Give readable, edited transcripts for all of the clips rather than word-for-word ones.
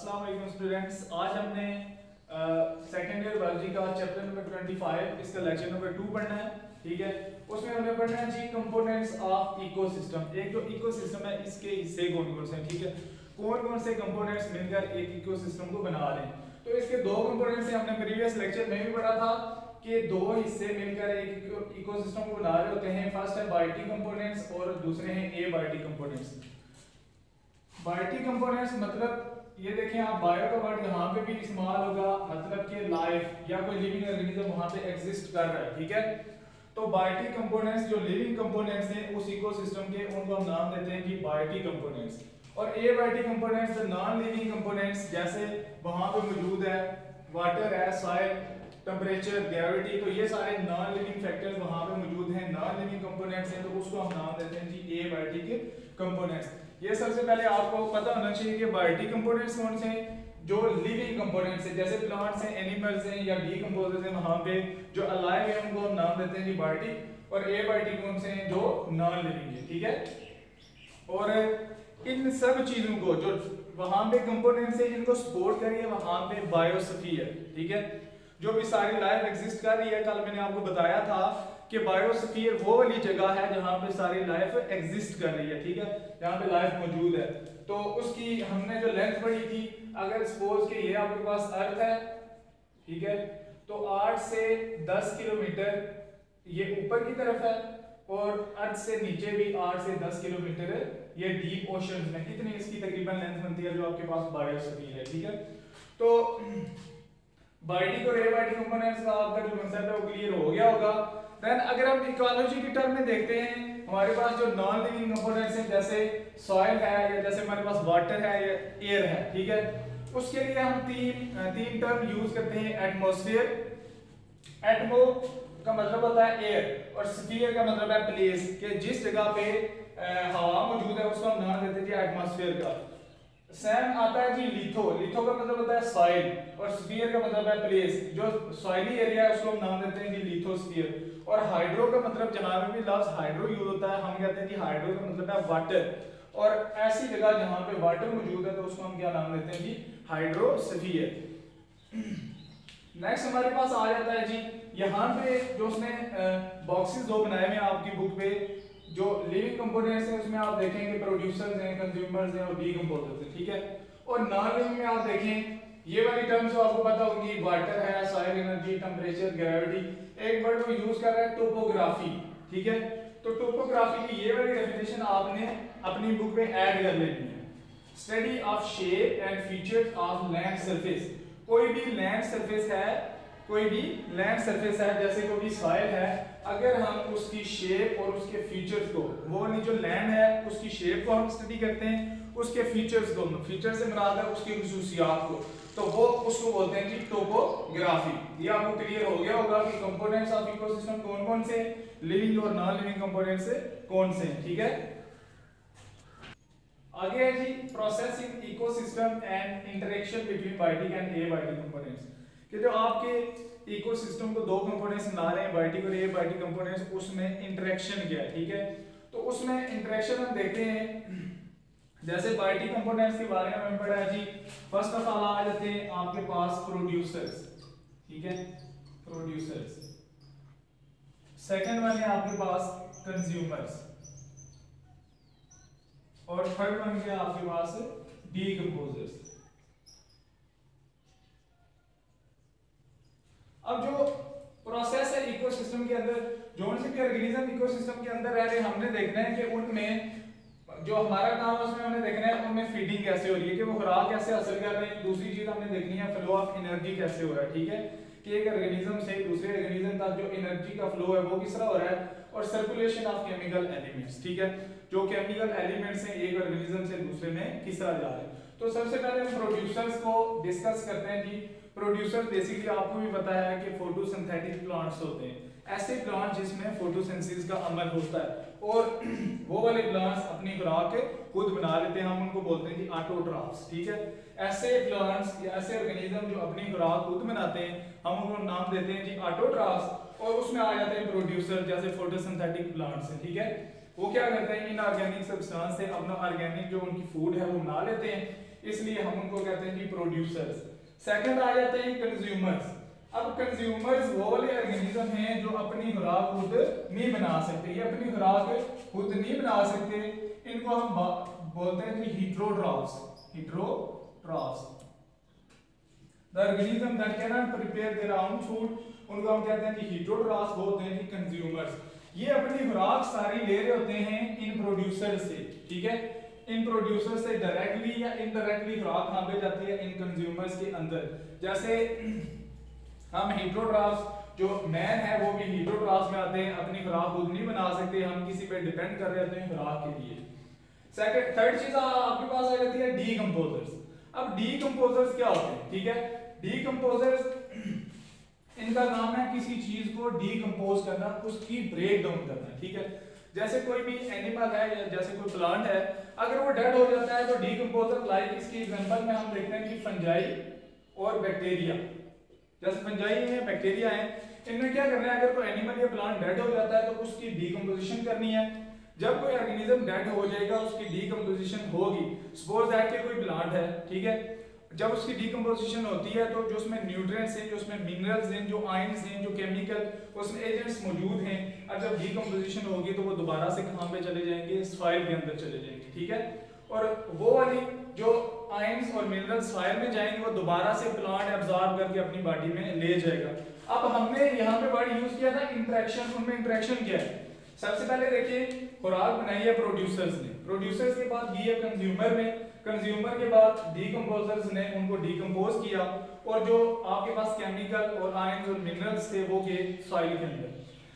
अस्सलाम वालेकुम स्टूडेंट्स। आज हमने सेकेंड ईयर बायोलॉजी का चैप्टर नंबर 25 इसका लेक्चर नंबर 2 पढ़ना है। ठीक है, उसमें हमने पढ़ना है जी कंपोनेंट्स ऑफ इकोसिस्टम। एक जो इकोसिस्टम है इसके हिस्से कौन कौन से हैं, ठीक है, कौन कौन से कंपोनेंट्स मिलकर एक इकोसिस्टम को बना रहे हैं। तो इसके दो कंपोनेंट्स हैं, हमने प्रीवियस लेक्चर में भी पढ़ा था कि दो हिस्से मिलकर एक इकोसिस्टम को बना रहे होते हैं। फर्स्ट है बायोटिक कंपोनेंट्स और दूसरे हैं एबायोटिक कंपोनेंट्स। बायोटिक कंपोनेंट्स मतलब ये देखें आप, बायो का वर्ड यहाँ पे भी इस्तेमाल होगा, मतलब कि लाइफ या कोई लिविंग ऑर्गेनिज्म वहां पे एग्जिस्ट कर रहा है। ठीक है, तो बायोटिक कंपोनेंट्स जो लिविंग कंपोनेंट्स हैं उस इकोसिस्टम के, उनको हम नाम देते हैं कि बायोटिक कंपोनेंट्स। और abiotic components non living components, जैसे वहां पे मौजूद है वाटर है, सॉइल, टेम्परेचर, ग्रेविटी, तो ये सारे नॉन लिविंग फैक्टर्स वहां पे मौजूद हैं, नॉन लिविंग कंपोनेंट्स हैं, तो उसको हम नाम देते हैं जी एबायोटिक कंपोनेंट्स। ये सबसे पहले आपको पता होना चाहिए कि बायोटिक कंपोनेंट्स कौन से हैं, जो लिविंग कंपोनेंट्स हैं, जैसे प्लांट्स हैं, एनिमल्स हैं या डीकंपोजर्स हैं, वहां पे जो अलाइव है उनको हम नाम देते हैं जी बायोटिक। और एबायोटिक कौन से हैं, जो नॉन लिविंग है। ठीक है, और इन सब चीजों को जो वहां पे कंपोनेंट्स हैं इनको सपोर्ट करिए वहां पे बायोस्फीयर। ठीक है, जो भी सारी लाइफ एग्जिस्ट कर रही है, कल मैंने आपको बताया था कि बायोस्फीयर वो वाली जगह है जहां पे सारी लाइफ एग्जिस्ट कर रही है। ठीक है, जहां पे लाइफ मौजूद है, तो उसकी हमने जो लेंथ पढ़ी थी, अगर सपोज कि ये आपके पास अर्थ है, ठीक है, तो 8 से 10 किलोमीटर ये ऊपर की तरफ है, और अर्थ से नीचे भी 8 से 10 किलोमीटर ये डीप ओशन में, इतनी इसकी तकरीबन लेंथ बनती है जो आपके पास बायोस्फीयर है। ठीक है, तो बायोटिक और एबायोटिक कंपोनेंट्स का आपका जो कांसेप्ट है वो क्लियर हो गया होगा। देन अगर हम इकोलॉजी की टर्म में देखते हैं, हमारे पास जो नॉन लिविंग कंपोनेंट्स हैं जैसे सॉइल है, या जैसे हमारे पास वाटर है या एयर है, ठीक है, उसके लिए हम तीन टर्म यूज करते हैं। एटमॉस्फेयर, एटमो का मतलब होता है एयर, और स्फीयर का मतलब है प्लेस, कि जिस जगह पे हवा मौजूद है उसको हम नाम देते हैं जी एटमॉस्फेयर का। सेम आता है जी लिथो, लिथो का मतलब होता है सॉइल, और स्फीयर का मतलब है प्लेस, जो सॉइली एरिया है उसको हम नाम देते हैं जी लिथोस्फीयर। और हाइड्रो का मतलब, जहां पे भी लफ्ज हाइड्रो यूज होता है हम कहते हैं जी हाइड्रो का मतलब है वाटर, और ऐसी जगह जहां पे वाटर मौजूद है तो उसको हम क्या नाम देते हैं जी हाइड्रोस्फीयर। नेक्स्ट हमारे पास आ जाता है जी, यहाँ पे जो उसने बॉक्सेस दो बनाए हुए हैं आपकी बुक पे, जो लिविंग कंपोनेंट्स हैं उसमें आप देखेंगे प्रोड्यूसर्स हैं, कंज्यूमर्स हैं और डीकंपोजर्स हैं। ठीक है, और नॉन लिविंग में आप देखें ये वाली टर्म्स जो आपको पता होगी, वाटर है, सॉइल, एनर्जी, टेम्परेचर, ग्रेविटी। एक वर्ड वो यूज कर रहा है टोपोग्राफी। ठीक है, तो टोपोग्राफी की ये वाली डेफिनेशन आपने अपनी बुक में ऐड कर लेनी है। Study of shape and features of land surface. कोई भी लैंड सरफेस है, कोई भी लैंड सरफेस है, जैसे कोई भी सॉइल है, अगर हम उसकी शेप और उसके फीचर्स को, वो वाली जो लैंड है उसकी शेप को हम स्टडी करते हैं, उसके फीचर्स को, फीचर से मुराद है उसकी खुसूसियात को, तो वो उसको बोलते हैं जी टोपोग्राफी। ये आपको क्लियर हो गया होगा कि कंपोनेंट्स ऑफ इकोसिस्टम कौन कौन से, लिविंग और नॉन लिविंग कंपोनेंट्स कौन से हैं। ठीक है, आगे है जी process in ecosystem and interaction between biotic and abiotic components, कि जो आपके इकोसिस्टम को दो कंपोनेंट्स बना रहे हैं, बायोटिक और एबायोटिक कंपोनेंट्स, उसमें इंटरेक्शन क्या है। ठीक है, तो उसमें इंटरेक्शन हम देखते हैं, जैसे बायोटिक कंपोनेंट्स के बारे में हमें पढ़ा है जी। फर्स्ट ऑफ ऑल आ जाते हैं आपके पास प्रोड्यूसर्स। ठीक है, प्रोड्यूसर्स। सेकंड वन है आपके पास कंज्यूमर्स, और थर्ड वन है आपके पास डीकंपोजर्स। अब जो प्रोसेस है इकोसिस्टम के अंदर, जोन से भी ऑर्गेनिज्म इकोसिस्टम के अंदर रह रहे, हमने देखना है कि उनमें जो हमारा काम है उसमें हमने देखना है उनमें फीडिंग कैसे हो रही है, कि वो खुराक कैसे हासिल कर रहे हैं। दूसरी चीज हमने देखनी है फ्लो ऑफ एनर्जी कैसे हो रहा है। ठीक है, कि एक ऑर्गेनिज्म से दूसरे ऑर्गेनिज्म तक जो एनर्जी का फ्लो है वो किस तरह हो रहा है, और सर्कुलेशन ऑफ केमिकल एलिमेंट्स। ठीक है, जो केमिकल एलिमेंट्स हैं एक ऑर्गेनिज्म से दूसरे में किस तरह जा रहे हैं। तो सबसे पहले हम प्रोड्यूसर्स को डिस्कस करते हैं जी। प्रोड्यूसर बेसिकली आपको भी पता है कि फोटोसिंथेटिक प्लांट्स होते हैं, ऐसे प्लांट जिसमें फोटोसिंथेसिस का अमल होता है, और वो वाले प्लांट्स अपनी खुराक खुद बना लेते हैं, हम उनको बोलते हैं जी ऑटोट्रॉफ्स। ठीक है, ऐसे प्लांट्स या ऐसे ऑर्गेनिज्म जो अपनी खुराक खुद बनाते हैं हम उनको नाम देते हैं जी ऑटोट्रॉफ्स, और उसमें आ जाते हैं प्रोड्यूसर, जैसे फोटोसिंथेटिक प्लांट्स हैं। ठीक है, वो क्या करते हैं, इनऑर्गेनिक सब्सटेंस से अपना ऑर्गेनिक जो उनकी फूड है वो बना लेते हैं। इसलिए हम उनको कहते हैं जी प्रोड्यूसर्स। सेकंड आ जाते हैं कंज्यूमर्स। अब कंज्यूमर्स वो वाले ऑर्गेनिज्म हैं जो अपनी खुराक खुद नहीं बना सकते, ये अपनी खुराक खुद नहीं बना सकते, इनको हम बोलते हैं कि heterotrophs। The organism that cannot prepare their own food, उनको हम कहते हैं कि heterotrophs, बोलते हैं कि कंज्यूमर्स। ये अपनी खुराक सारी ले रहे होते हैं इन प्रोड्यूसर से, ठीक है, इन प्रोड्यूसर से डायरेक्टली या इनडायरेक्टली खुराक कहां पे जाती है, इन कंज्यूमर्स के अंदर। जैसे हम heterotrophs, जो मैन है वो भी heterotrophs में आते हैं, अपनी खुराक खुद नहीं बना सकते, हम किसी पे डिपेंड कर रहे होते हैं खुराक के लिए। सेकंड थर्ड चीज आपके पास आ जाती है डीकंपोजर्स। अब डीकंपोजर्स क्या होते हैं, ठीक है, डीकंपोजर्स इनका काम है किसी चीज को डीकंपोज करना, उसकी ब्रेक डाउन करना, ठीक है। जैसे कोई भी एनिमल है या जैसे कोई प्लांट है, अगर वो डेड हो जाता है तो डीकंपोजर, लाइक इसकी एग्जांपल में हम देखते हैं कि फंजाई और बैक्टीरिया। जैसे फंजाई है, बैक्टीरिया है, इनमें क्या करना है, अगर कोई एनिमल या प्लांट डेड हो जाता है तो उसकी डीकंपोजिशन करनी है। जब कोई ऑर्गेनिज्म डेड हो जाएगा उसकी डीकंपोजिशन होगी। सपोज दैट कि कोई प्लांट है, ठीक है, जब उसकी डीकंपोजिशन होती है तो जो उसमें न्यूट्रिएंट्स हैं, जो उसमें मिनरल्स हैं, जो आयंस हैं, जो केमिकल उसमें एजेंट्स मौजूद हैं, और जब डीकंपोजिशन होगी तो वो दोबारा से कहां पे चले जाएंगे, सॉइल के अंदर चले जाएंगे, ठीक है। और वो वाली जो आयंस और मिनरल्स सॉइल में जाएंगे वो दोबारा से प्लांट एब्जॉर्ब करके अपनी बॉडी में ले जाएगा। अब हमने यहाँ पे वर्ड यूज किया था इंटरेक्शन। उनमें इंटरेक्शन क्या है, सबसे पहले देखिए खुराक बनाई है प्रोड्यूसर्स ने, प्रोड्यूसर्स के बाद दी है कंज्यूमर ने, कंज्यूमर के बाद डीकंपोजर्स ने उनको डीकंपोज किया, और जो आपके पास केमिकल और आयंस और मिनरल्स थे वो गए सॉइल के अंदर।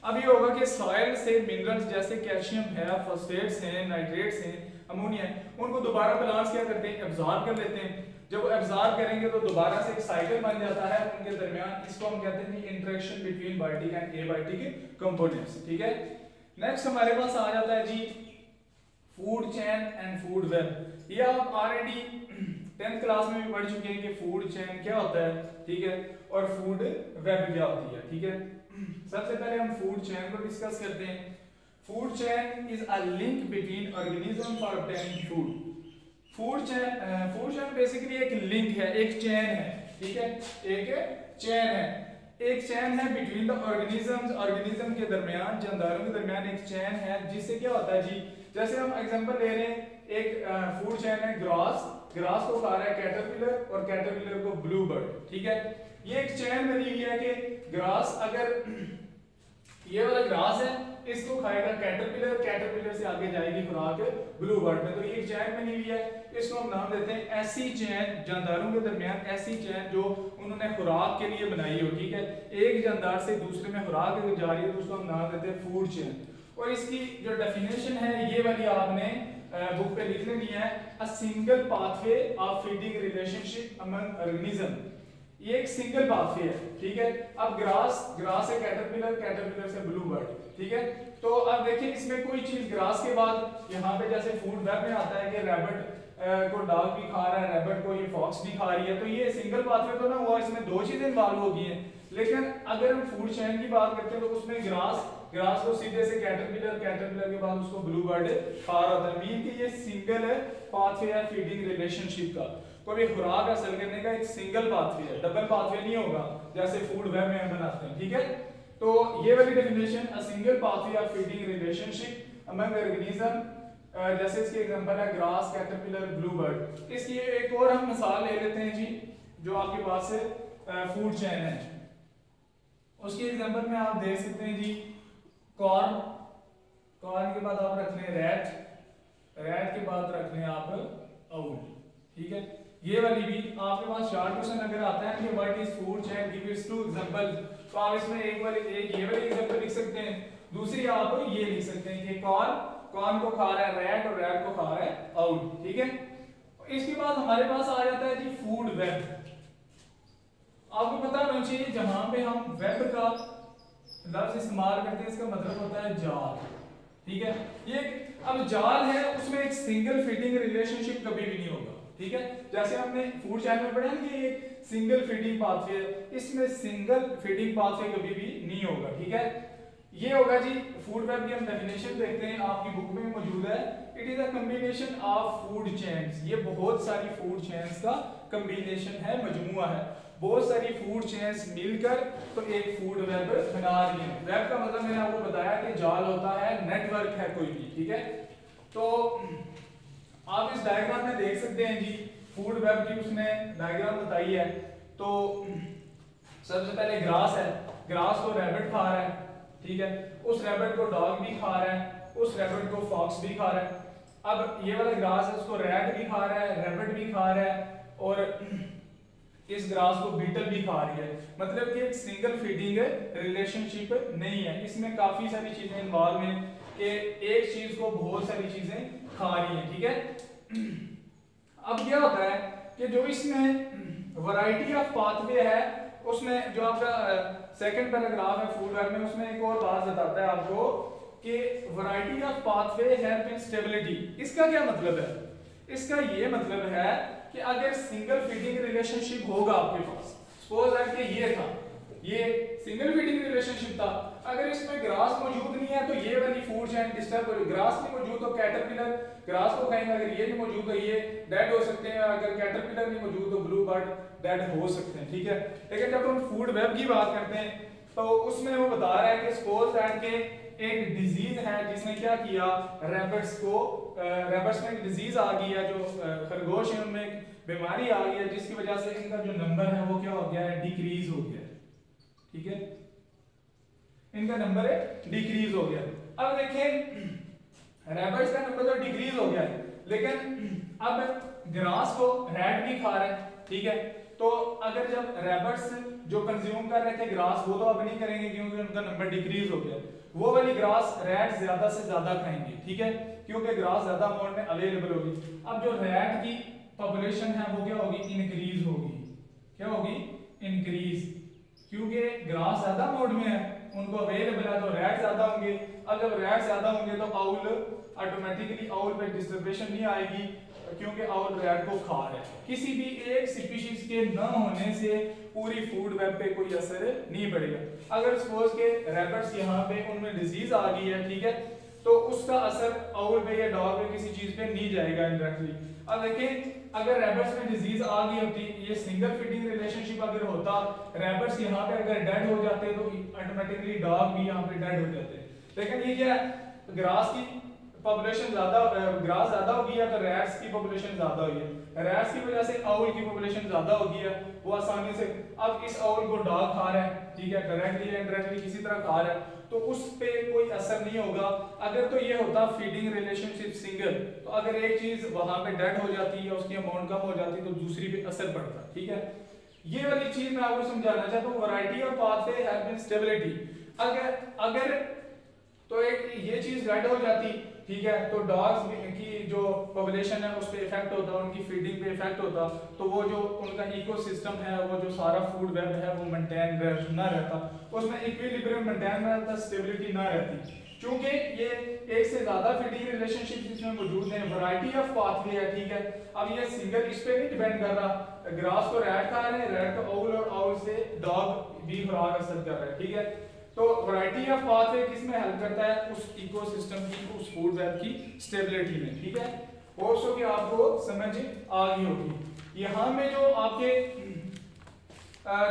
अब ये होगा कि सॉइल से मिनरल्स जैसे कैल्शियम है, फॉस्फेट्स हैं, नाइट्रेट्स हैं, अमोनिया है, उनको दोबारा प्लांट्स क्या करते हैं, एब्जॉर्ब कर लेते हैं। जब वो एब्जॉर्ब करेंगे तो दोबारा से एक साइकिल बन जाता है उनके दरमियान, इसको हम कहते हैं interaction between biotic and abiotic components, ठीक है। नेक्स्ट हमारे पास आ जाता है जी food chain and food web. ये आप ऑलरेडी 10th क्लास में भी पढ़ चुके हैं कि फूड चेन क्या होता है, ठीक है, और फूड वेब क्या होती है, ठीक है। सबसे पहले हम फूड चेन को डिस्कस करते हैं। Food chain is a link between organism for obtaining food. Food chain basically एक लिंक है, एक चेन है, ठीक है, एक चेन है, एक चैन है बिटवीन द ऑर्गेनिजम्स, ऑर्गेनिज्म के दरमियान, जानदारों के दरमियान एक चैन है, जिससे क्या होता है जी, जैसे हम एग्जांपल ले रहे हैं, एक फूड चैन है ग्रास, ग्रास को खा रहा है कैटरपिलर और कैटरपिलर को ब्लू बर्ड, ठीक है। ये एक चैन बनी हुई है कि ग्रास, अगर ये वाला ग्रास है इसको खाएगा कैटरपिलर, कैटरपिलर से आगे जाएगी खुराक ब्लू बर्ड में, तो ये एक चैन बनी हुई है, इसको हम नाम देते हैं ऐसी चैन, जानदारों के दरमियान ऐसी चैन जो उन्होंने खुराक के लिए बनाई हो, ठीक है। एक जानदार से दूसरे में खुराक जा रही है तो उसको हम नाम देते हैं फूड चेन। और इसकी जो डेफिनेशन है ये वाली आपने बुक पे लिख लेनी है, a single pathway of feeding relationship among organism. ये एक सिंगल पाथवे है, ठीक है। अब ग्रास से कैटरपिलर, कैटरपिलर से ब्लू बर्ड, ठीक है। तो अब देखिए इसमें कोई चीज ग्रास के बाद यहाँ पे जैसे फूड वेब में आता है कि रैबिट को डॉग भी खा रहा है, रैबिट को ये फॉक्स भी खा रही है, तो ये सिंगल पाथवे तो ना हुआ, इसमें दो चीजें इन्वॉल्व हो गई हैं। लेकिन अगर हम फूड चेन की बात करते हैं तो उसमें ग्रास को सीधे से कैटरपिलर के बाद उसको ब्लू बर्ड खा रहा था, मीन कि ये सिंगल पाथवे है फीडिंग रिलेशनशिप का। कोई खुराक हासिल करने का एक सिंगल पाथवे है, डबल पाथवे नहीं होगा जैसे फूड वेब में हम बनाते हैं, ठीक है। तो ये वाली definition, a single pathway of feeding relationship among organism, जैसे इसके एग्जांपल है ग्रास, कैटरपिलर, ब्लू बर्ड। इसकी एक और हम मिसाल ले लेते हैं जी, जो आपके पास फूड चेन है, उसके एग्जांपल में आप देख सकते हैं जी कॉर्न के बाद आप रख लें रैट के बाद रख लें आप आउल, ठीक है। ये वाली भी आपके पास शॉर्ट क्वेश्चन अगर आता है कि what is food chain, give its two example, तो आप इसमें एक ये वाली एग्जांपल लिख सकते हैं, दूसरी आप ये लिख सकते हैं कि कॉर्न को खा रहा है रैट और रैट को खा रहा है आउल, ठीक है। इसके बाद हमारे पास आ जाता है जी फूड वेब। आपको पता होना चाहिए जहां पे हम वेब का लफ्ज इस्तेमाल करते हैं इसका मतलब होता है जाल, ठीक है। ये अब जाल है उसमें एक सिंगल फिटिंग रिलेशनशिप कभी भी नहीं होगा, ठीक है। जैसे हमने फूड चेन में पढ़ा कि ये सिंगल फीडिंग पाथवे है, इसमें सिंगल फीडिंग पाथवे कभी भी नहीं होगा, ठीक है। ये होगा जी फूड वेब की हम डेफिनेशन देखते हैं, आपकी बुक में मौजूद है। It is a combination of food chains, ये बहुत सारी फूड चेन्स का कॉम्बिनेशन है, मजमुआ है, बहुत सारी फूड चेन्स मिलकर तो एक फूड वेब बना रही है। वेब का मतलब मैंने आपको बताया कि जाल होता है, नेटवर्क है कोई भी, ठीक है। तो आप इस डायग्राम में देख सकते हैं जी, फूड वेब की उसने डायग्राम बताई है। तो सबसे पहले ग्रास है, ग्रास को रैबिट खा रहा है, ठीक है, उस रैबिट को डॉग भी खा रहा है, उस रैबिट को फॉक्स भी खा रहा है। अब ये वाला ग्रास है, उसको रैट भी खा रहा है, रैबिट भी खा रहा है, और इस ग्रास को बीटल भी खा रही है। मतलब कि एक सिंगल फीडिंग रिलेशनशिप नहीं है, इसमें काफी सारी चीजें इन्वॉल्व हैं कि एक चीज को बहुत सारी चीजें खा रही हैं, ठीक है। अब क्या होता है कि जो इसमें वैरायटी ऑफ पाथवे है, उसमें जो आपका सेकंड पैराग्राफ है फूड वेब में, उसमें एक और बात बताता है आपको कि variety of pathway help in stability. इसका क्या मतलब है? इसका ये मतलब है कि अगर सिंगल फीडिंग रिलेशनशिप होगा आपके पास, सपोज दैट कि ये था, ये सिंगल फीडिंग रिलेशनशिप था, अगर इसमें ग्रास मौजूद नहीं है तो ये वाली फूड चेन डिस्टर्ब हो, ग्रास नहीं मौजूद तो कैटरपिलर ग्रास को खाएंगे, अगर ये नहीं मौजूद तो ये डेड हो सकते हैं, अगर कैटरपिलर नहीं मौजूद तो ब्लू बर्ड डेड हो सकते हैं, ठीक है। लेकिन जब हम फूड वेब की बात करते हैं तो उसमें वो बता रहा है कि सपोज दैट के एक डिजीज है जिसने क्या किया, रैबिट्स को, रैबिट्स में एक डिजीज आ गई है, जो खरगोश है उनमें एक बीमारी आ गई है, जिसकी वजह से इनका जो नंबर है वो क्या हो गया है, डिक्रीज हो गया है, ठीक है, इनका नंबर है डिक्रीज हो गया। अब देखें रैबिट्स का नंबर तो डिक्रीज हो गया है, लेकिन अब ग्रास को रैट भी खा रहा है, ठीक है। तो अगर जब रैबिट्स जो कंज्यूम कर रहे थे ग्रास, वो तो अब नहीं करेंगे क्योंकि उनका नंबर डिक्रीज हो गया, वो वाली ग्रास रैट ज्यादा से ज्यादा खाएंगे, ठीक है, क्योंकि ग्रास ज्यादा अमाउंट में अवेलेबल होगी। अब जो रैट की पॉपुलेशन है वो क्या होगी, इंक्रीज होगी, क्या होगी, इंक्रीज, क्योंकि ग्रास ज्यादा अमाउंट में है, उनको अवेलेबल है, तो रैट ज्यादा होंगे। अब जब रैट ज्यादा होंगे तो आउल ऑटोमेटिकली, आउल पे डिस्टर्बेशन नहीं आएगी क्योंकि आउल रैट को खा रहा है। किसी भी एक स्पीशीज के न होने से पूरी फूड वेब पे कोई असर नहीं पड़ेगा। अगर सपोज के रैबिट्स यहाँ पे उनमें डिजीज आ गई है, ठीक है, तो उसका असर आउल पे या डॉग पे किसी चीज पे नहीं जाएगा इनडायरेक्टली। अब देखें अगर रैबिट्स में डिजीज आ गई होती, ये सिंगल फीडिंग रिलेशनशिप अगर होता, रैबिट्स यहाँ पे अगर डेड हो जाते तो ऑटोमेटिकली डॉग भी यहाँ पे डेड हो जाते। लेकिन ये क्या है, ग्रास की पॉपुलेशन ज्यादा, ग्रास ज्यादा हो गई है तो रैट्स की पॉपुलेशन ज्यादा हुई है, रैट्स की वजह से आउल की पॉपुलेशन ज्यादा हो गई है, वो आसानी से, अब इस आउल को डॉग खा रहा है, ठीक है, डायरेक्टली या इनडायरेक्टली किसी तरह खा रहा है, तो उस पे कोई असर नहीं होगा। अगर तो ये होता फीडिंग रिलेशनशिप सिंगल, तो अगर एक चीज वहां पे डेड हो जाती है, उसकी अमाउंट कम हो जाती तो दूसरी पे असर पड़ता, ठीक है। ये वाली चीज मैं आपको समझाना चाहता हूँ, variety of pathway help in stability. अगर तो एक ये चीज डेड हो जाती, ठीक है, तो डॉग्स की जो पॉपुलेशन है उस पे इफेक्ट होता, उनकी फीडिंग पे इफेक्ट होता, तो वो जो उनका इकोसिस्टम है, वो जो सारा फूड वेब है वो मेंटेन ना रहता, उसमें इक्विलिब्रियम मेंटेन ना रहता, स्टेबिलिटी ना रहती। क्योंकि ये एक से ज्यादा फीडिंग रिलेशनशिप इसमें मौजूद है, वैरायटी ऑफ पाथवे है, ठीक है। अब ये सिंगल इस पे नहीं डिपेंड कर रहा, ग्रास को रैट खा रहे हैं, रैट को आउल और आउल से डॉग भी खुराक हासिल कर रहा है, ठीक है। तो वैरायटी ऑफ पाथवे किसमें हेल्प करता है, उस इकोसिस्टम की, उस फूड वेब की स्टेबिलिटी में, ठीक है। होप्स कि आपको समझ आ गई होगी। यहाँ में जो आपके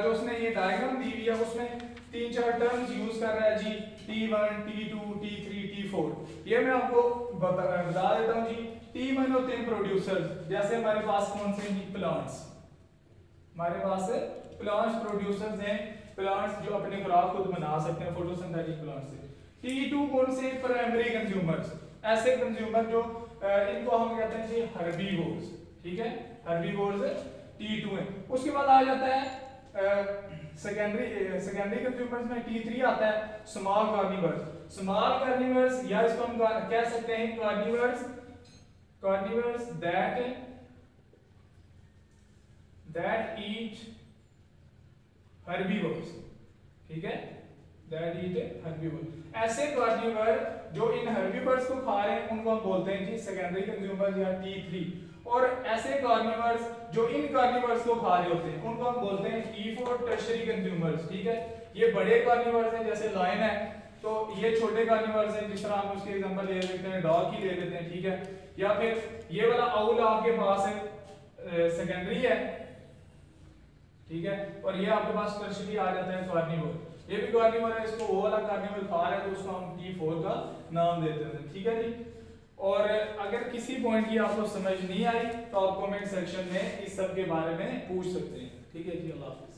जो उसने ये डायग्राम दी हुई है उसमें 3-4 टर्म्स यूज कर रहा है जी, T1, T2, T3, T4। ये मैं आपको बता देता हूँ जी। T1 होते हैं प्रोड्यूसर्स, जैसे हमारे पास कौन से हैं, प्लांट्स, हमारे पास प्लांट्स प्रोड्यूसर्स हैं, प्लांट्स जो अपनी खुराक खुद बना सकते हैं फोटोसिंथेटिक प्लांट से। T2 कौन से, प्राइमरी कंज्यूमर्स, ऐसे कंज्यूमर जो इनको हम कहते हैं जी हर्बीवोर्स, ठीक है, हर्बीवोर्स T2 है। उसके बाद आ जाता है सेकेंडरी कंज्यूमर्स में T3 आता है, स्मॉल कार्निवर्स। स्मॉल कार्निवर्स या इसको हम कह सकते हैं कार्निवर्स दैट ईट herbivores, ठीक है, that eat herbivores। ऐसे कार्निवर जो इन herbivores को खा रहे हैं उनको हम बोलते हैं जी सेकेंडरी कंज्यूमर या T3। और ऐसे कार्निवर्स जो इन कार्निवर्स को खा रहे होते हैं उनको हम बोलते हैं T4 टर्शियरी कंज्यूमर्स, ठीक है। ये बड़े कार्निवर्स हैं, जैसे लायन है, तो ये छोटे कार्निवोरस हैं, जिस तरह हम उसके एग्जांपल ले लेते हैं, डॉग ही ले लेते हैं, ठीक है। या फिर ये वाला आउल आपके पास है सेकेंडरी है, ठीक है, और ये आपके पास टर्शियरी आ जाता है कार्निवोर। ये भी कार्निवोर है, इसको वो वाला कार्निवोर खा रहा है तो उसको हम T4 का नाम देते हैं, ठीक है जी। और अगर किसी पॉइंट की आपको समझ नहीं आई तो आप कमेंट सेक्शन में इस सब के बारे में पूछ सकते हैं, ठीक है जी। अल्लाह हाफिज़।